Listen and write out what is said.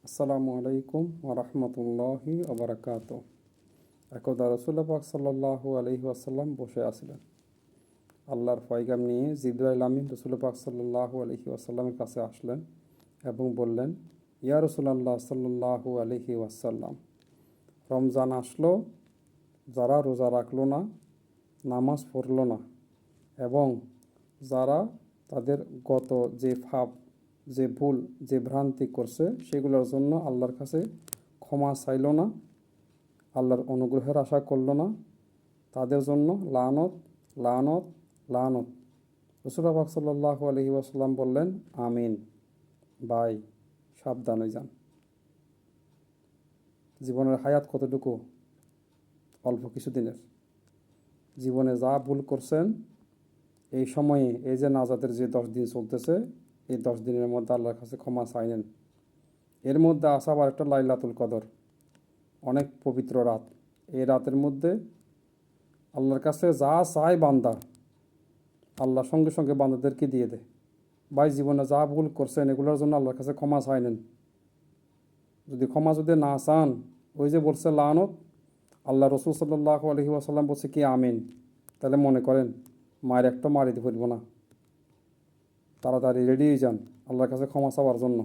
আসসালামু আলাইকুম ওরহমতুল্লাহি ওবরাকাত। একদা রসুল্লাহ পাক সাল্লাল্লাহু আলাইহি ওয়াসাল্লাম বসে আছিলেন। আল্লাহর পয়গাম নিয়ে জিবরাইল আমিন রসুল্লাহ পাক সাল্লাল্লাহু আলাইহি ওয়াসাল্লামের কাছে আসলেন এবং বললেন, ইয়া রসুলাল্লাহ সাল্লাল্লাহু আলাইহি ওয়াসাল্লাম, রমজান আসলো, যারা রোজা রাখলো না, নামাজ পড়লো না এবং যারা তাদের গত যে ফাপ, যে ভুল, যে ভ্রান্তি করছে সেগুলোর জন্য আল্লাহর কাছে ক্ষমা চাইল না, আল্লাহর অনুগ্রহের আশা করল না, তাদের জন্য লানত, লানত, লানত। রাসূলুল্লাহ পাক সাল্লাল্লাহু আলাইহি ওয়াসাল্লাম বললেন, আমিন। ভাই, সাবধান হয়ে যান। জীবনের হায়াত কতটুকু? অল্প কিছুদিনের। জীবনে যা ভুল করছেন এই সময়ে, এই যে নাজাতের যে 10 দিন চলতেছে, এই 10 দিনের মধ্যে আল্লাহর কাছে ক্ষমা চাইলেন। এর মধ্যে আসা আবার একটা লাইলাতুল কদর, অনেক পবিত্র রাত। এই রাতের মধ্যে আল্লাহর কাছে যা চায় বান্দা, আল্লাহ সঙ্গে সঙ্গে বান্দাদেরকে দিয়ে দেয়। ভাই, জীবনে যা ভুল করছেন এগুলোর জন্য আল্লাহর কাছে ক্ষমা চাই নেন। যদি ক্ষমা যদি না চান, ওই যে বলছে লানত, আল্লাহ রসুল সাল্লাল্লাহু আলাইহি ওয়াসাল্লাম বলছে কি আমিন, তাহলে মনে করেন মায়ের একটা মারিতে ফিরব না। তাড়াতাড়ি রেডি হয়ে যান আল্লাহর কাছে ক্ষমা চাওয়ার জন্য।